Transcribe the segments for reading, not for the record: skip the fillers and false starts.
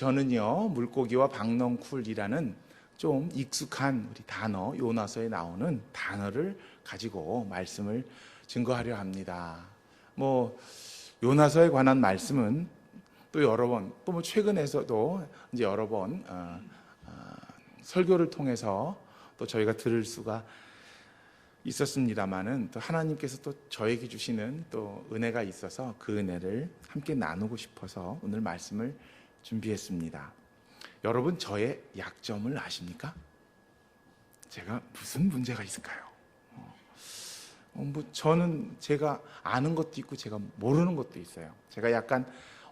저는요 물고기와 박넝쿨이라는 좀 익숙한 우리 단어, 요나서에 나오는 단어를 가지고 말씀을 증거하려 합니다. 요나서에 관한 말씀은 또 여러 번, 또 최근에서도 이제 여러 번 설교를 통해서 또 저희가 들을 수가 있었습니다만은, 또 하나님께서 또 저에게 주시는 또 은혜가 있어서 그 은혜를 함께 나누고 싶어서 오늘 말씀을 준비했습니다. 여러분, 저의 약점을 아십니까? 제가 무슨 문제가 있을까요? 저는 제가 아는 것도 있고 제가 모르는 것도 있어요. 제가 약간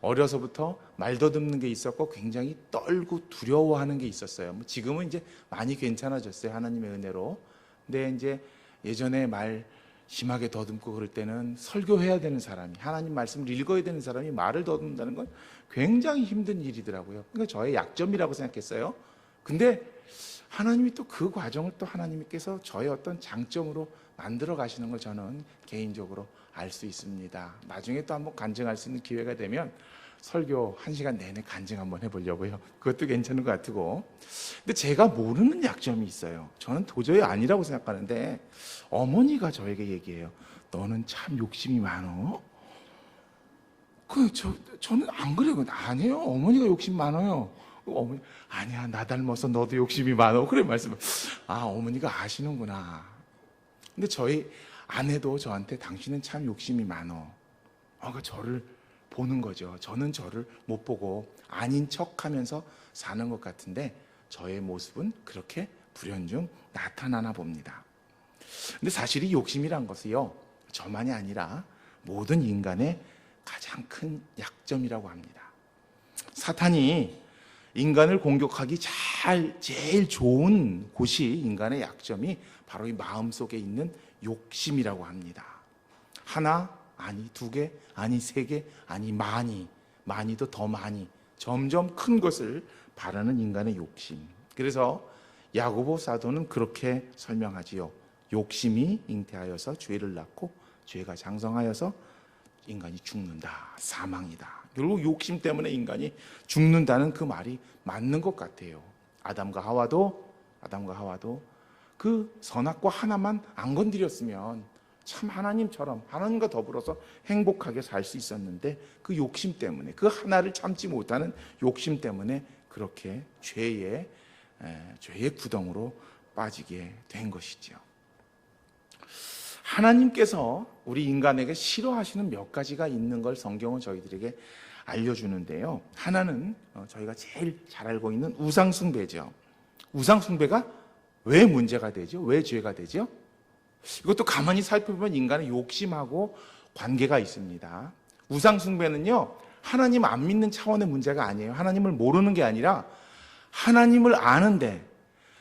어려서부터 말 더듬는 게 있었고 굉장히 떨고 두려워하는 게 있었어요. 지금은 이제 많이 괜찮아졌어요, 하나님의 은혜로. 근데 이제 예전에 말 심하게 더듬고 그럴 때는 설교해야 되는 사람이, 하나님 말씀을 읽어야 되는 사람이 말을 더듬는다는 건 굉장히 힘든 일이더라고요. 그러니까 저의 약점이라고 생각했어요. 근데 하나님이 또 그 과정을 또 하나님께서 저의 어떤 장점으로 만들어 가시는 걸 저는 개인적으로 알 수 있습니다. 나중에 또 한번 간증할 수 있는 기회가 되면 설교 1시간 내내 간증 한번 해보려고요. 그것도 괜찮은 것 같고. 근데 제가 모르는 약점이 있어요. 저는 도저히 아니라고 생각하는데 어머니가 저에게 얘기해요. 너는 참 욕심이 많어. 저는 안 그래요. 아니에요. 어머니가 욕심 많아요. 어머니, 아니야, 나 닮아서 너도 욕심이 많어. 그래 말씀을. 어머니가 아시는구나. 근데 저희 아내도 저한테 당신은 참 욕심이 많어. 저를 보는 거죠. 저는 저를 못 보고 아닌 척 하면서 사는 것 같은데 저의 모습은 그렇게 불현중 나타나나 봅니다. 근데 사실 이 욕심이란 것이요, 저만이 아니라 모든 인간의 가장 큰 약점이라고 합니다. 사탄이 인간을 공격하기 제일 좋은 곳이, 인간의 약점이 바로 이 마음속에 있는 욕심이라고 합니다. 하나, 아니 2개, 아니 3개, 아니 많이도 더 많이, 점점 큰 것을 바라는 인간의 욕심. 그래서 야고보 사도는 그렇게 설명하지요. 욕심이 잉태하여서 죄를 낳고 죄가 장성하여서 인간이 죽는다, 사망이다. 결국 욕심 때문에 인간이 죽는다는 그 말이 맞는 것 같아요. 아담과 하와도 그 선악과 하나만 안 건드렸으면 참 하나님처럼, 하나님과 더불어서 행복하게 살 수 있었는데 그 욕심 때문에, 그 하나를 참지 못하는 욕심 때문에 그렇게 죄의 구덩으로 빠지게 된 것이죠. 하나님께서 우리 인간에게 싫어하시는 몇 가지가 있는 걸 성경은 저희들에게 알려주는데요. 하나는 저희가 제일 잘 알고 있는 우상숭배죠. 우상숭배가 왜 문제가 되죠? 왜 죄가 되죠? 이것도 가만히 살펴보면 인간의 욕심하고 관계가 있습니다. 우상숭배는요, 하나님 안 믿는 차원의 문제가 아니에요. 하나님을 모르는 게 아니라 하나님을 아는데,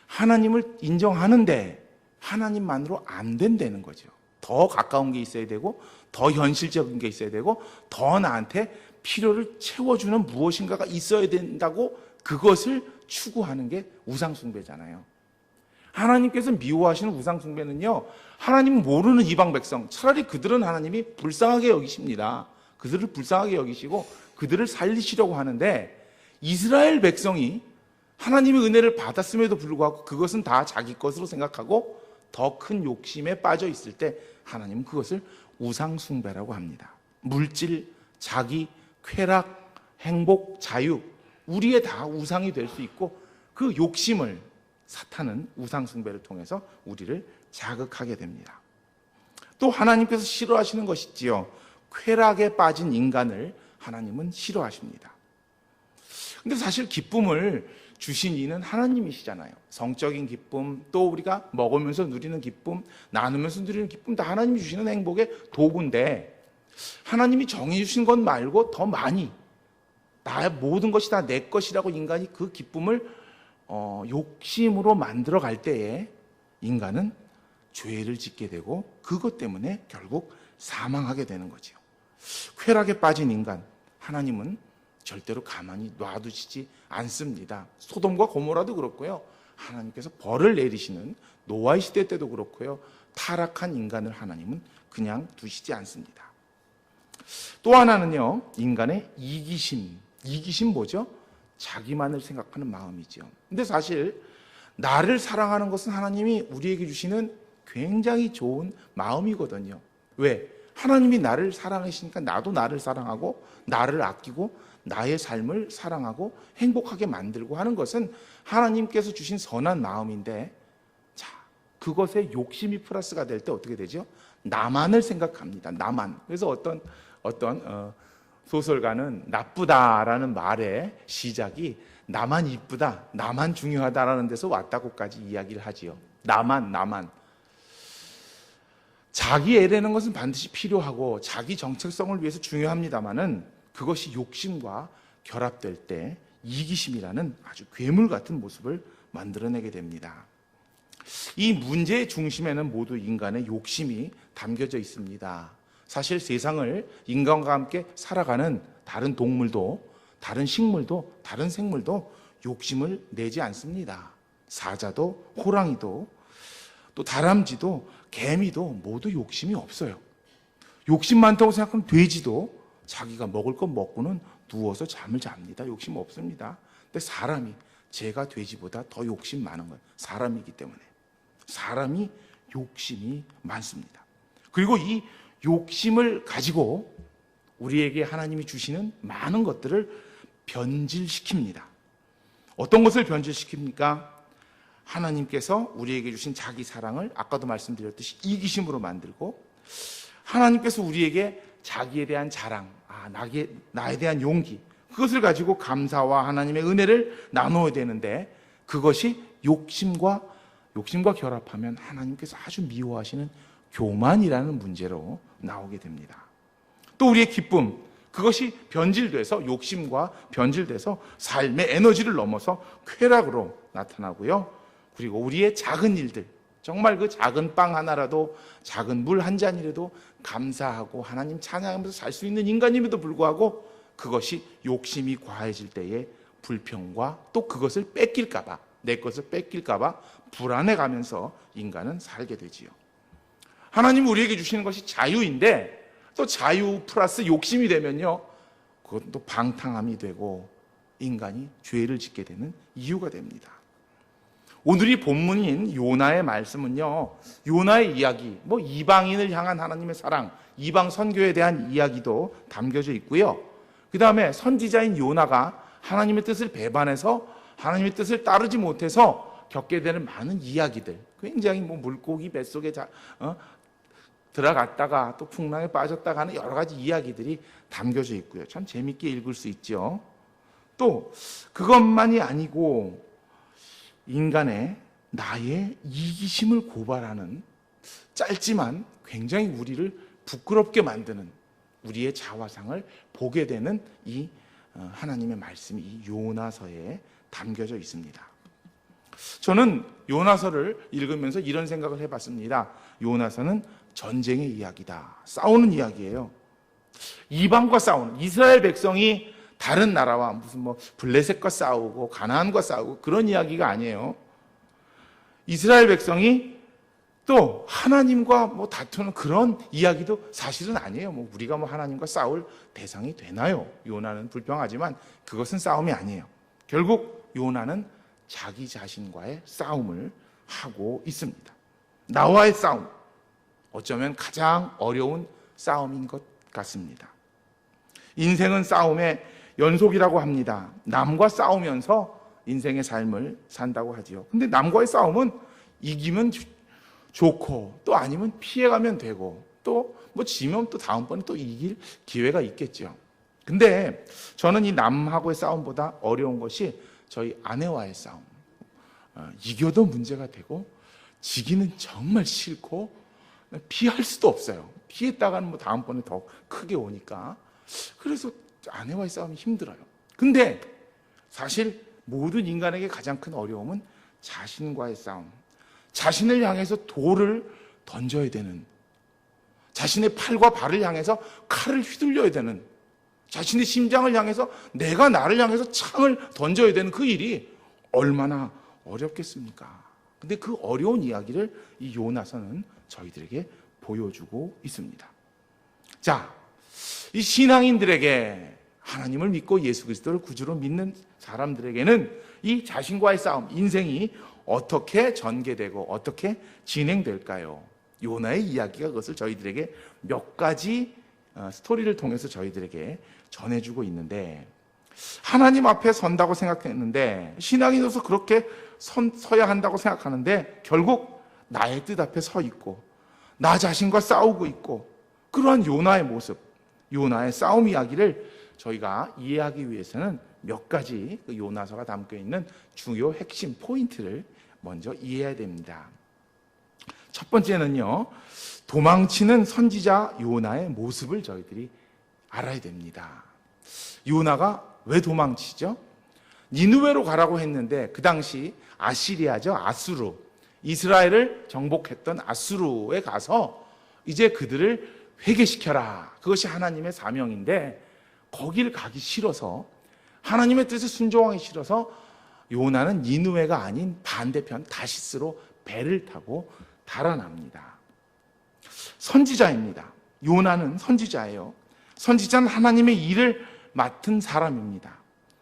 하나님을 인정하는데 하나님만으로 안 된다는 거죠. 더 가까운 게 있어야 되고, 더 현실적인 게 있어야 되고, 더 나한테 필요를 채워주는 무엇인가가 있어야 된다고, 그것을 추구하는 게 우상숭배잖아요. 하나님께서 미워하시는 우상숭배는요, 하나님 모르는 이방 백성, 차라리 그들은 하나님이 불쌍하게 여기십니다. 그들을 불쌍하게 여기시고 그들을 살리시려고 하는데, 이스라엘 백성이 하나님의 은혜를 받았음에도 불구하고 그것은 다 자기 것으로 생각하고 더 큰 욕심에 빠져 있을 때 하나님은 그것을 우상숭배라고 합니다. 물질, 자기, 쾌락, 행복, 자유, 우리의 다 우상이 될 수 있고, 그 욕심을 사탄은 우상숭배를 통해서 우리를 자극하게 됩니다. 또 하나님께서 싫어하시는 것이지요. 쾌락에 빠진 인간을 하나님은 싫어하십니다. 근데 사실 기쁨을 주신 이는 하나님이시잖아요. 성적인 기쁨, 또 우리가 먹으면서 누리는 기쁨, 나누면서 누리는 기쁨, 다 하나님이 주시는 행복의 도구인데, 하나님이 정해 주신 것 말고 더 많이, 나의 모든 것이 다 내 것이라고 인간이 그 기쁨을 욕심으로 만들어 갈 때에 인간은 죄를 짓게 되고, 그것 때문에 결국 사망하게 되는 거죠. 쾌락에 빠진 인간, 하나님은 절대로 가만히 놔두시지 않습니다. 소돔과 고모라도 그렇고요, 하나님께서 벌을 내리시는 노아의 시대 때도 그렇고요, 타락한 인간을 하나님은 그냥 두시지 않습니다. 또 하나는요, 인간의 이기심. 이기심 뭐죠? 자기만을 생각하는 마음이죠. 근데 사실 나를 사랑하는 것은 하나님이 우리에게 주시는 굉장히 좋은 마음이거든요. 왜? 하나님이 나를 사랑하시니까 나도 나를 사랑하고 나를 아끼고 나의 삶을 사랑하고 행복하게 만들고 하는 것은 하나님께서 주신 선한 마음인데, 자, 그것에 욕심이 플러스가 될 때 어떻게 되죠? 나만을 생각합니다. 나만. 그래서 어떤 소설가는 나쁘다라는 말의 시작이 나만 이쁘다, 나만 중요하다라는 데서 왔다고까지 이야기를 하지요. 나만. 자기 애라는 것은 반드시 필요하고 자기 정체성을 위해서 중요합니다만은 그것이 욕심과 결합될 때 이기심이라는 아주 괴물 같은 모습을 만들어내게 됩니다. 이 문제의 중심에는 모두 인간의 욕심이 담겨져 있습니다. 사실 세상을 인간과 함께 살아가는 다른 동물도, 다른 식물도, 다른 생물도 욕심을 내지 않습니다. 사자도, 호랑이도, 또 다람쥐도, 개미도 모두 욕심이 없어요. 욕심 많다고 생각하는 돼지도 자기가 먹을 것 먹고는 누워서 잠을 잡니다. 욕심 없습니다. 근데 사람이, 제가 돼지보다 더 욕심 많은 거예요. 사람이기 때문에. 사람이 욕심이 많습니다. 그리고 이 욕심을 가지고 우리에게 하나님이 주시는 많은 것들을 변질시킵니다. 어떤 것을 변질시킵니까? 하나님께서 우리에게 주신 자기 사랑을 아까도 말씀드렸듯이 이기심으로 만들고, 하나님께서 우리에게 자기에 대한 자랑, 나에 대한 용기, 그것을 가지고 감사와 하나님의 은혜를 나누어야 되는데, 그것이 욕심과 결합하면 하나님께서 아주 미워하시는 교만이라는 문제로 나오게 됩니다. 또 우리의 기쁨, 그것이 변질돼서, 욕심과 변질돼서 삶의 에너지를 넘어서 쾌락으로 나타나고요. 그리고 우리의 작은 일들, 정말 그 작은 빵 하나라도, 작은 물 한 잔이라도 감사하고 하나님 찬양하면서 살 수 있는 인간임에도 불구하고 그것이 욕심이 과해질 때의 불평과 또 그것을 뺏길까봐, 내 것을 뺏길까봐 불안해가면서 인간은 살게 되지요. 하나님 우리에게 주시는 것이 자유인데, 또 자유 플러스 욕심이 되면요, 그것은 또 방탕함이 되고 인간이 죄를 짓게 되는 이유가 됩니다. 오늘이 본문인 요나의 말씀은요, 요나의 이야기, 이방인을 향한 하나님의 사랑, 이방 선교에 대한 이야기도 담겨져 있고요. 그 다음에 선지자인 요나가 하나님의 뜻을 배반해서 하나님의 뜻을 따르지 못해서 겪게 되는 많은 이야기들, 굉장히 물고기 뱃속에 들어갔다가 또 풍랑에 빠졌다가 하는 여러 가지 이야기들이 담겨져 있고요. 참 재밌게 읽을 수 있죠. 또 그것만이 아니고 인간의 나의 이기심을 고발하는, 짧지만 굉장히 우리를 부끄럽게 만드는 우리의 자화상을 보게 되는 이 하나님의 말씀이 이 요나서에 담겨져 있습니다. 저는 요나서를 읽으면서 이런 생각을 해봤습니다. 요나서는 전쟁의 이야기다. 싸우는 이야기예요. 이방과 싸우는, 이스라엘 백성이 다른 나라와 무슨 블레셋과 싸우고 가나안과 싸우고 그런 이야기가 아니에요. 이스라엘 백성이 또 하나님과 다투는 그런 이야기도 사실은 아니에요. 우리가 하나님과 싸울 대상이 되나요? 요나는 불평하지만 그것은 싸움이 아니에요. 결국 요나는 자기 자신과의 싸움을 하고 있습니다. 나와의 싸움, 어쩌면 가장 어려운 싸움인 것 같습니다. 인생은 싸움의 연속이라고 합니다. 남과 싸우면서 인생의 삶을 산다고 하지요. 근데 남과의 싸움은 이기면 좋고 또 아니면 피해가면 되고 또 지면 또 다음번에 또 이길 기회가 있겠죠. 근데 저는 이 남하고의 싸움보다 어려운 것이 저희 아내와의 싸움. 이겨도 문제가 되고 지기는 정말 싫고 피할 수도 없어요. 피했다가는 다음번에 더 크게 오니까. 그래서 아내와의 싸움이 힘들어요. 근데 사실 모든 인간에게 가장 큰 어려움은 자신과의 싸움. 자신을 향해서 돌을 던져야 되는, 자신의 팔과 발을 향해서 칼을 휘둘려야 되는, 자신의 심장을 향해서 내가 나를 향해서 창을 던져야 되는 그 일이 얼마나 어렵겠습니까? 근데 그 어려운 이야기를 이 요나서는 저희들에게 보여주고 있습니다. 자, 이 신앙인들에게 하나님을 믿고 예수 그리스도를 구주로 믿는 사람들에게는 이 자신과의 싸움, 인생이 어떻게 전개되고 어떻게 진행될까요? 요나의 이야기가 그것을 저희들에게 몇 가지 스토리를 통해서 저희들에게 전해주고 있는데, 하나님 앞에 선다고 생각했는데, 신앙인으로서 그렇게 서야 한다고 생각하는데 결국 나의 뜻 앞에 서 있고 나 자신과 싸우고 있고, 그러한 요나의 모습, 요나의 싸움 이야기를 저희가 이해하기 위해서는 몇 가지 그 요나서가 담고 있는 주요 핵심 포인트를 먼저 이해해야 됩니다. 첫 번째는요, 도망치는 선지자 요나의 모습을 저희들이 알아야 됩니다. 요나가 왜 도망치죠? 니느웨로 가라고 했는데 그 당시 아시리아죠, 아수르, 이스라엘을 정복했던 아수르에 가서 이제 그들을 회개시켜라, 그것이 하나님의 사명인데 거기를 가기 싫어서, 하나님의 뜻에 순종하기 싫어서 요나는 니느웨가 아닌 반대편 다시스로 배를 타고 달아납니다. 선지자입니다. 요나는 선지자예요. 선지자는 하나님의 일을 맡은 사람입니다.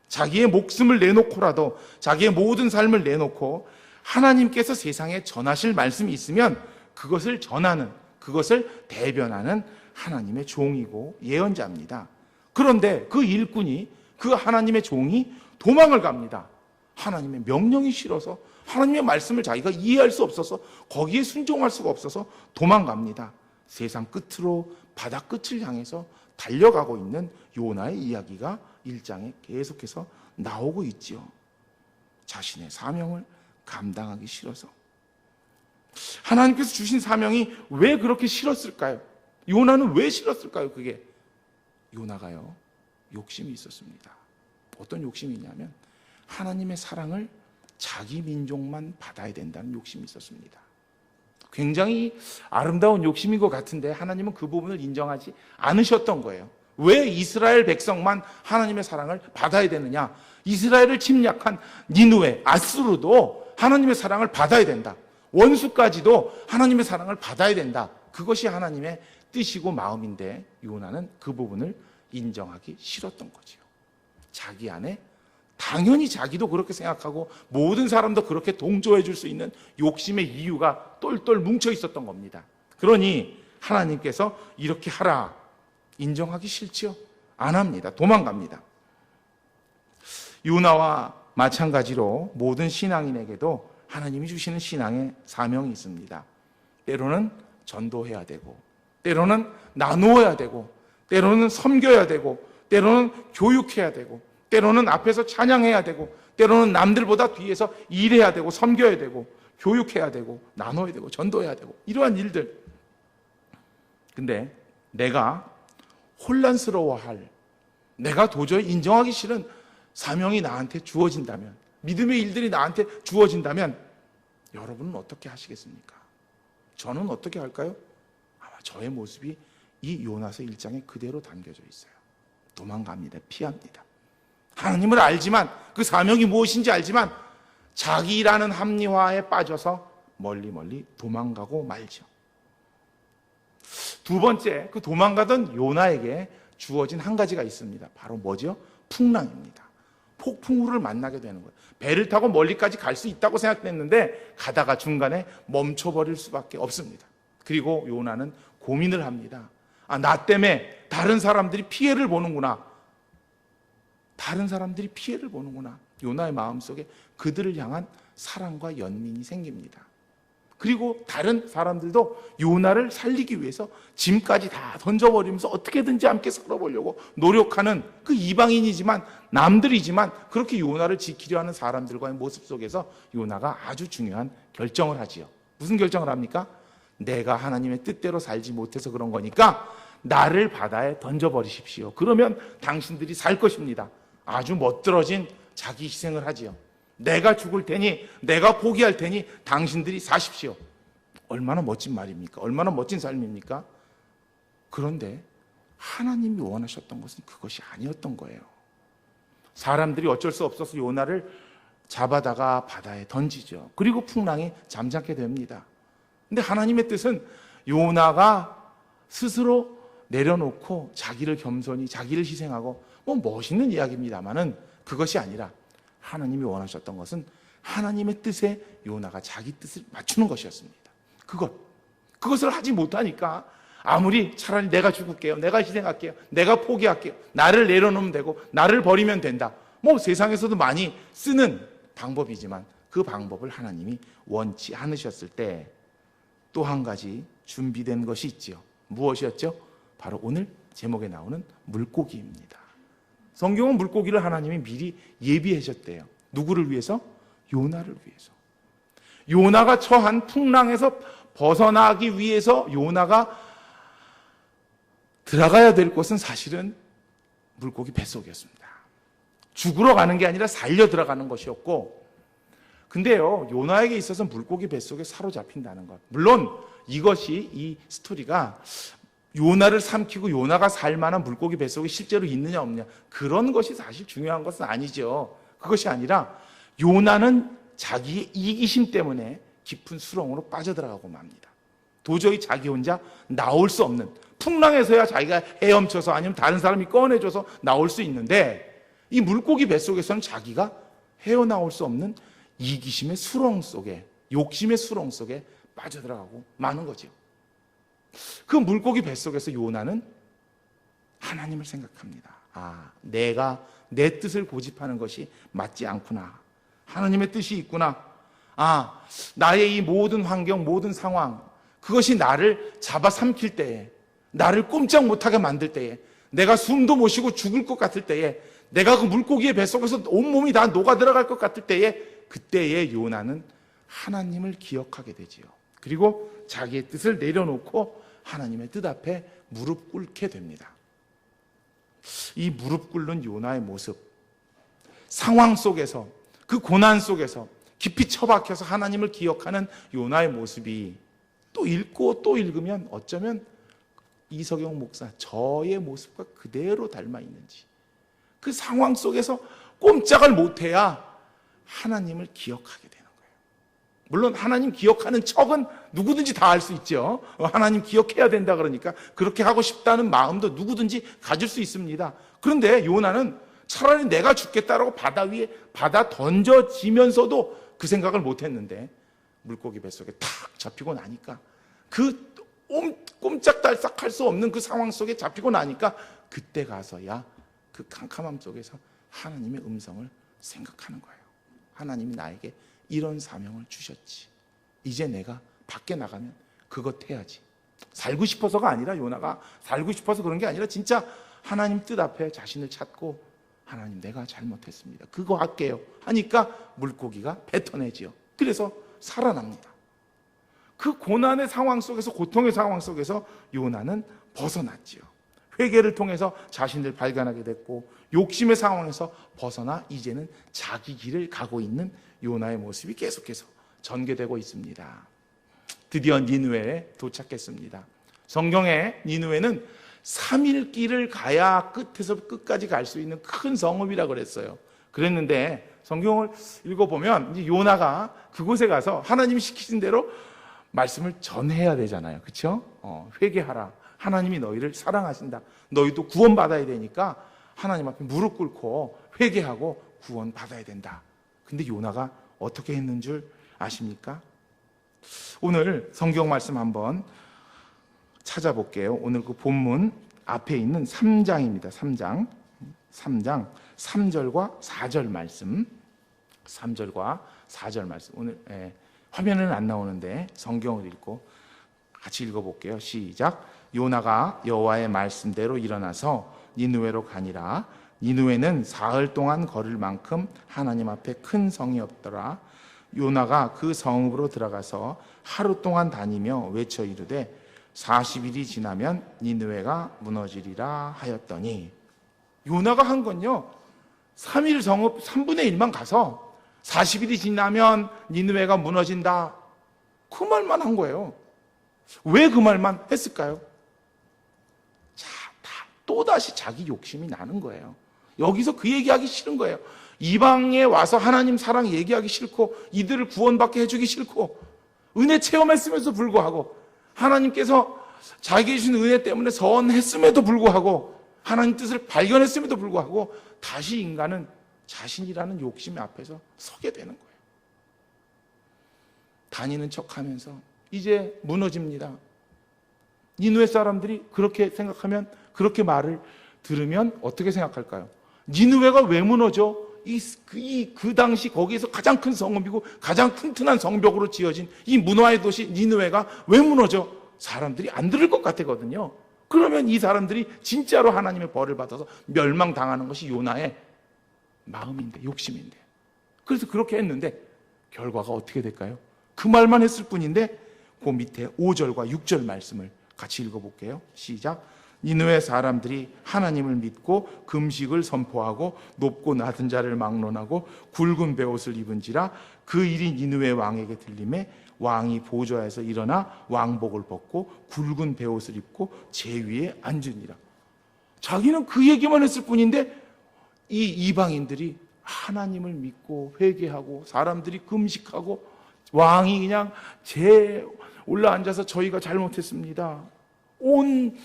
자기의 목숨을 내놓고라도, 자기의 모든 삶을 내놓고 하나님께서 세상에 전하실 말씀이 있으면 그것을 전하는, 그것을 대변하는 하나님의 종이고 예언자입니다. 그런데 그 일꾼이, 그 하나님의 종이 도망을 갑니다. 하나님의 명령이 싫어서, 하나님의 말씀을 자기가 이해할 수 없어서, 거기에 순종할 수가 없어서 도망갑니다. 세상 끝으로, 바다 끝을 향해서 달려가고 있는 요나의 이야기가 1장에 계속해서 나오고 있지요. 자신의 사명을 감당하기 싫어서. 하나님께서 주신 사명이 왜 그렇게 싫었을까요? 요나는 왜 싫었을까요? 그게 요나가요, 욕심이 있었습니다. 어떤 욕심이 있냐면 하나님의 사랑을 자기 민족만 받아야 된다는 욕심이 있었습니다. 굉장히 아름다운 욕심인 것 같은데 하나님은 그 부분을 인정하지 않으셨던 거예요. 왜 이스라엘 백성만 하나님의 사랑을 받아야 되느냐? 이스라엘을 침략한 니느웨, 아수르도 하나님의 사랑을 받아야 된다. 원수까지도 하나님의 사랑을 받아야 된다. 그것이 하나님의 뜻이고 마음인데 요나는 그 부분을 인정하기 싫었던 거지요. 자기 안에 당연히 자기도 그렇게 생각하고 모든 사람도 그렇게 동조해 줄 수 있는 욕심의 이유가 똘똘 뭉쳐 있었던 겁니다. 그러니 하나님께서 이렇게 하라, 인정하기 싫지요? 안 합니다. 도망갑니다. 요나와 마찬가지로 모든 신앙인에게도 하나님이 주시는 신앙의 사명이 있습니다. 때로는 전도해야 되고, 때로는 나누어야 되고, 때로는 섬겨야 되고, 때로는 교육해야 되고, 때로는 앞에서 찬양해야 되고, 때로는 남들보다 뒤에서 일해야 되고, 섬겨야 되고, 교육해야 되고, 나눠야 되고, 전도해야 되고, 이러한 일들. 근데 내가 혼란스러워할, 내가 도저히 인정하기 싫은 사명이 나한테 주어진다면, 믿음의 일들이 나한테 주어진다면 여러분은 어떻게 하시겠습니까? 저는 어떻게 할까요? 아마 저의 모습이 이 요나서 1장에 그대로 담겨져 있어요. 도망갑니다. 피합니다. 하나님을 알지만, 그 사명이 무엇인지 알지만 자기라는 합리화에 빠져서 멀리 도망가고 말죠. 두 번째, 그 도망가던 요나에게 주어진 한 가지가 있습니다. 바로 뭐죠? 풍랑입니다. 폭풍우를 만나게 되는 거예요. 배를 타고 멀리까지 갈 수 있다고 생각했는데 가다가 중간에 멈춰버릴 수밖에 없습니다. 그리고 요나는 고민을 합니다. 나 때문에 다른 사람들이 피해를 보는구나. 다른 사람들이 피해를 보는구나. 요나의 마음속에 그들을 향한 사랑과 연민이 생깁니다. 그리고 다른 사람들도 요나를 살리기 위해서 짐까지 다 던져버리면서 어떻게든지 함께 살아보려고 노력하는 그 이방인이지만, 남들이지만 그렇게 요나를 지키려 하는 사람들과의 모습 속에서 요나가 아주 중요한 결정을 하지요. 무슨 결정을 합니까? 내가 하나님의 뜻대로 살지 못해서 그런 거니까 나를 바다에 던져버리십시오. 그러면 당신들이 살 것입니다. 아주 멋들어진 자기 희생을 하지요. 내가 죽을 테니, 내가 포기할 테니 당신들이 사십시오. 얼마나 멋진 말입니까? 얼마나 멋진 삶입니까? 그런데 하나님이 원하셨던 것은 그것이 아니었던 거예요. 사람들이 어쩔 수 없어서 요나를 잡아다가 바다에 던지죠. 그리고 풍랑이 잠잠게 됩니다. 근데 하나님의 뜻은 요나가 스스로 내려놓고 자기를 겸손히, 자기를 희생하고, 멋있는 이야기입니다만은 그것이 아니라 하나님이 원하셨던 것은 하나님의 뜻에 요나가 자기 뜻을 맞추는 것이었습니다. 그것을 하지 못하니까 아무리 차라리 내가 죽을게요, 내가 희생할게요, 내가 포기할게요, 나를 내려놓으면 되고 나를 버리면 된다, 뭐 세상에서도 많이 쓰는 방법이지만 그 방법을 하나님이 원치 않으셨을 때 또 한 가지 준비된 것이 있지요. 무엇이었죠? 바로 오늘 제목에 나오는 물고기입니다. 성경은 물고기를 하나님이 미리 예비하셨대요. 누구를 위해서? 요나를 위해서. 요나가 처한 풍랑에서 벗어나기 위해서 요나가 들어가야 될 곳은 사실은 물고기 뱃속이었습니다. 죽으러 가는 게 아니라 살려 들어가는 것이었고, 근데요, 요나에게 있어서 물고기 뱃속에 사로잡힌다는 것, 물론 이것이, 이 스토리가 요나를 삼키고 요나가 살 만한 물고기 뱃속에 실제로 있느냐 없느냐, 그런 것이 사실 중요한 것은 아니죠. 그것이 아니라 요나는 자기의 이기심 때문에 깊은 수렁으로 빠져들어가고 맙니다. 도저히 자기 혼자 나올 수 없는, 풍랑에서야 자기가 헤엄쳐서 아니면 다른 사람이 꺼내줘서 나올 수 있는데, 이 물고기 뱃속에서는 자기가 헤어나올 수 없는 이기심의 수렁 속에, 욕심의 수렁 속에 빠져들어가고 마는 거죠. 그 물고기 뱃속에서 요나는 하나님을 생각합니다. 내가 내 뜻을 고집하는 것이 맞지 않구나, 하나님의 뜻이 있구나, 나의 이 모든 환경, 모든 상황, 그것이 나를 잡아삼킬 때에, 나를 꼼짝 못하게 만들 때에, 내가 숨도 못 쉬고 죽을 것 같을 때에, 내가 그 물고기의 뱃속에서 온몸이 다 녹아 들어갈 것 같을 때에, 그때의 요나는 하나님을 기억하게 되지요. 그리고 자기의 뜻을 내려놓고 하나님의 뜻 앞에 무릎 꿇게 됩니다. 이 무릎 꿇는 요나의 모습, 상황 속에서, 그 고난 속에서 깊이 처박혀서 하나님을 기억하는 요나의 모습이 또 읽고 또 읽으면 어쩌면 이석영 목사 저의 모습과 그대로 닮아 있는지, 그 상황 속에서 꼼짝을 못해야 하나님을 기억하게 되는 거예요. 물론 하나님 기억하는 척은 누구든지 다 할 수 있죠. 하나님 기억해야 된다 그러니까 그렇게 하고 싶다는 마음도 누구든지 가질 수 있습니다. 그런데 요나는 차라리 내가 죽겠다라고 바다 위에 바다 던져지면서도 그 생각을 못했는데, 물고기 뱃속에 탁 잡히고 나니까, 그 꼼짝달싹 할 수 없는 그 상황 속에 잡히고 나니까 그때 가서야 그 캄캄함 속에서 하나님의 음성을 생각하는 거예요. 하나님이 나에게 이런 사명을 주셨지, 이제 내가 밖에 나가면 그것 해야지. 살고 싶어서가 아니라, 요나가 살고 싶어서 그런 게 아니라 진짜 하나님 뜻 앞에 자신을 찾고, 하나님 내가 잘못했습니다, 그거 할게요 하니까 물고기가 뱉어내지요. 그래서 살아납니다. 그 고난의 상황 속에서, 고통의 상황 속에서 요나는 벗어났지요. 회개를 통해서 자신을 발견하게 됐고, 욕심의 상황에서 벗어나 이제는 자기 길을 가고 있는 요나의 모습이 계속해서 전개되고 있습니다. 드디어 니느웨에 도착했습니다. 성경에 니느웨는 3일 길을 가야 끝에서 끝까지 갈 수 있는 큰 성읍이라 그랬어요. 그랬는데 성경을 읽어보면 이제 요나가 그곳에 가서 하나님이 시키신 대로 말씀을 전해야 되잖아요. 그렇죠? 회개하라, 하나님이 너희를 사랑하신다, 너희도 구원받아야 되니까 하나님 앞에 무릎 꿇고 회개하고 구원받아야 된다. 근데 요나가 어떻게 했는 줄 아십니까? 오늘 성경 말씀 한번 찾아볼게요. 오늘 그 본문 앞에 있는 3장입니다. 3장 3절과 4절 말씀, 3절과 4절 말씀. 오늘 화면에는 안 나오는데 성경을 읽고 같이 읽어볼게요. 시작. 요나가 여호와의 말씀대로 일어나서 니느웨로 가니라. 니느웨는 사흘 동안 걸을 만큼 하나님 앞에 큰 성이 없더라. 요나가 그 성읍으로 들어가서 하루 동안 다니며 외쳐 이르되 40일이 지나면 니느웨가 무너지리라 하였더니, 요나가 한 건요, 3일 성읍 3분의 1만 가서 40일이 지나면 니느웨가 무너진다, 그 말만 한 거예요. 왜 그 말만 했을까요? 또다시 자기 욕심이 나는 거예요. 여기서 그 얘기하기 싫은 거예요. 이방에 와서 하나님 사랑 얘기하기 싫고, 이들을 구원받게 해주기 싫고, 은혜 체험했음에도 불구하고, 하나님께서 자기에게 주신 은혜 때문에 선했음에도 불구하고, 하나님 뜻을 발견했음에도 불구하고 다시 인간은 자신이라는 욕심 앞에서 서게 되는 거예요. 다니는 척하면서 이제 무너집니다. 니느웨 사람들이 그렇게 생각하면, 그렇게 말을 들으면 어떻게 생각할까요? 니느웨가 왜 무너져? 그 당시 거기에서 가장 큰 성읍이고 가장 튼튼한 성벽으로 지어진 이 문화의 도시 니느웨가 왜 무너져? 사람들이 안 들을 것 같거든요. 그러면 이 사람들이 진짜로 하나님의 벌을 받아서 멸망당하는 것이 요나의 마음인데, 욕심인데. 그래서 그렇게 했는데 결과가 어떻게 될까요? 그 말만 했을 뿐인데 그 밑에 5절과 6절 말씀을 같이 읽어볼게요. 시작. 니느웨 사람들이 하나님을 믿고 금식을 선포하고 높고 낮은 자를 막론하고 굵은 베옷을 입은지라 그 일이 니느웨 왕에게 들림에 왕이 보좌에서 일어나 왕복을 벗고 굵은 베옷을 입고 제 위에 앉으니라. 자기는 그 얘기만 했을 뿐인데 이 이방인들이 하나님을 믿고 회개하고 사람들이 금식하고 왕이 그냥 올라앉아서 저희가 잘못했습니다. 온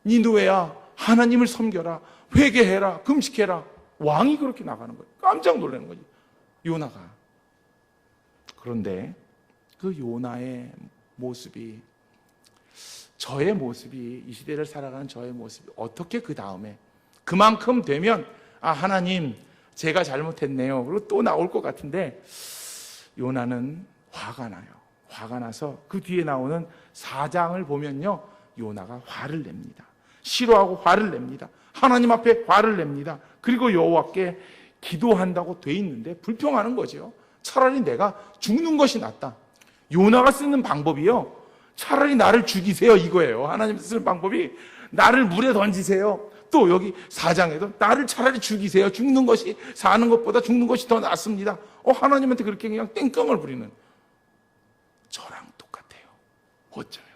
니느웨야 하나님을 섬겨라, 회개해라, 금식해라. 왕이 그렇게 나가는 거예요. 깜짝 놀라는 거지, 요나가. 그런데 그 요나의 모습이, 저의 모습이, 이 시대를 살아가는 저의 모습이 어떻게 그 다음에 그만큼 되면 하나님 제가 잘못했네요, 그리고 또 나올 것 같은데, 요나는 화가 나요. 화가 나서 그 뒤에 나오는 4장을 보면요, 요나가 화를 냅니다. 싫어하고 화를 냅니다. 하나님 앞에 화를 냅니다. 그리고 여호와께 기도한다고 돼 있는데 불평하는 거죠. 차라리 내가 죽는 것이 낫다. 요나가 쓰는 방법이요, 차라리 나를 죽이세요, 이거예요. 하나님 쓰는 방법이 나를 물에 던지세요. 또 여기 4장에도 나를 차라리 죽이세요. 죽는 것이, 사는 것보다 죽는 것이 더 낫습니다. 하나님한테 그렇게 그냥 땡깡을 부리는, 저랑 똑같아요. 어쩌면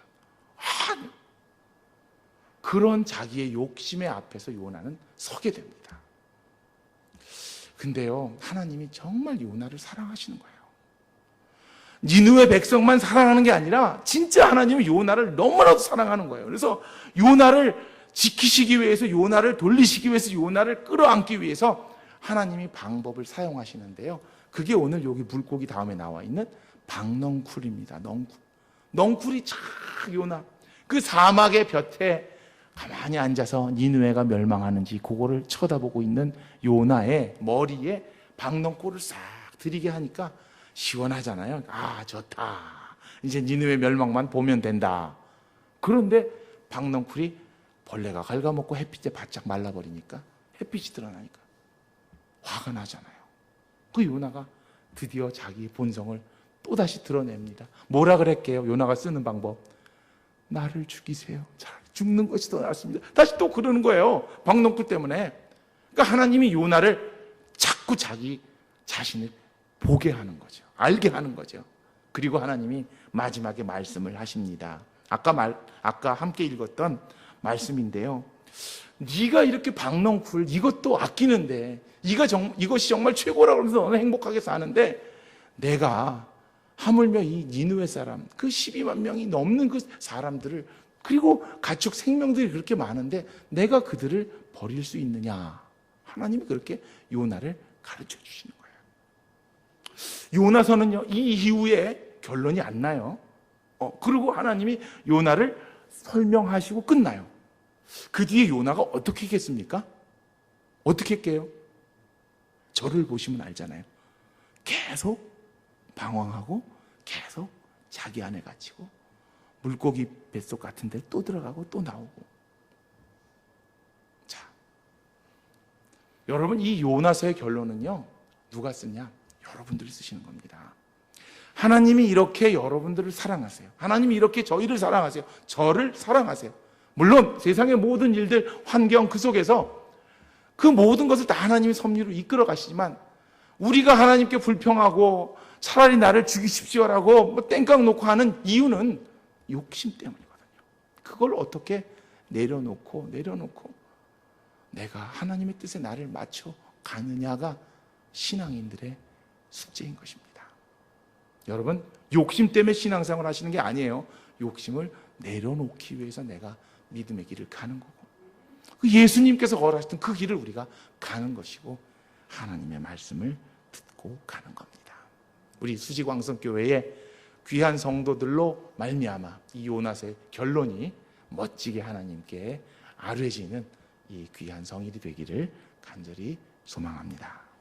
그런 자기의 욕심의 앞에서 요나는 서게 됩니다. 근데요, 하나님이 정말 요나를 사랑하시는 거예요. 니느웨 백성만 사랑하는 게 아니라 진짜 하나님은 요나를 너무나도 사랑하는 거예요. 그래서 요나를 지키시기 위해서, 요나를 돌리시기 위해서, 요나를 끌어안기 위해서 하나님이 방법을 사용하시는데요, 그게 오늘 여기 물고기 다음에 나와 있는 박넝쿨입니다. 넝쿨이 착, 요나 그 사막의 볕에 가만히 앉아서 니느웨가 멸망하는지 그거를 쳐다보고 있는 요나의 머리에 박넝쿨을 싹 들이게 하니까 시원하잖아요. 좋다, 이제 니느웨 멸망만 보면 된다. 그런데 박넝쿨이 벌레가 갉아먹고 햇빛에 바짝 말라버리니까, 햇빛이 드러나니까 화가 나잖아요. 그 요나가 드디어 자기 본성을 또다시 드러냅니다. 뭐라 그랬게요? 요나가 쓰는 방법, 나를 죽이세요, 차라리 죽는 것이 더 낫습니다. 다시 또 그러는 거예요, 박넝쿨 때문에. 그러니까 하나님이 요나를 자꾸 자기 자신을 보게 하는 거죠. 알게 하는 거죠. 그리고 하나님이 마지막에 말씀을 하십니다. 아까 함께 읽었던 말씀인데요, 네가 이렇게 박넝쿨 이것도 아끼는데, 이것이 정말 최고라고 하면서 너는 행복하게 사는데, 내가 하물며 이 니느웨 사람, 그 12만 명이 넘는 그 사람들을, 그리고 가축 생명들이 그렇게 많은데 내가 그들을 버릴 수 있느냐. 하나님이 그렇게 요나를 가르쳐 주시는 거예요. 요나서는요, 이 이후에 결론이 안 나요. 그리고 하나님이 요나를 설명하시고 끝나요. 그 뒤에 요나가 어떻게 했겠습니까? 어떻게 할게요? 저를 보시면 알잖아요. 계속 방황하고 계속 자기 안에 갇히고 물고기 뱃속 같은 데 또 들어가고 또 나오고. 자, 여러분, 이 요나서의 결론은요, 누가 쓰냐? 여러분들이 쓰시는 겁니다. 하나님이 이렇게 여러분들을 사랑하세요. 하나님이 이렇게 저희를 사랑하세요. 저를 사랑하세요. 물론 세상의 모든 일들, 환경 그 속에서 그 모든 것을 다 하나님이 섭리로 이끌어 가시지만, 우리가 하나님께 불평하고 차라리 나를 죽이십시오라고 땡깡 놓고 하는 이유는 욕심 때문이거든요. 그걸 어떻게 내려놓고 내가 하나님의 뜻에 나를 맞춰 가느냐가 신앙인들의 숙제인 것입니다. 여러분, 욕심 때문에 신앙생활 하시는 게 아니에요. 욕심을 내려놓기 위해서 내가 믿음의 길을 가는 거고, 예수님께서 걸어하셨던 그 길을 우리가 가는 것이고, 하나님의 말씀을 듣고 가는 겁니다. 우리 수지광성교회의 귀한 성도들로 말미암아 이 요낫의 결론이 멋지게 하나님께 아뢰지는 이 귀한 성일이 되기를 간절히 소망합니다.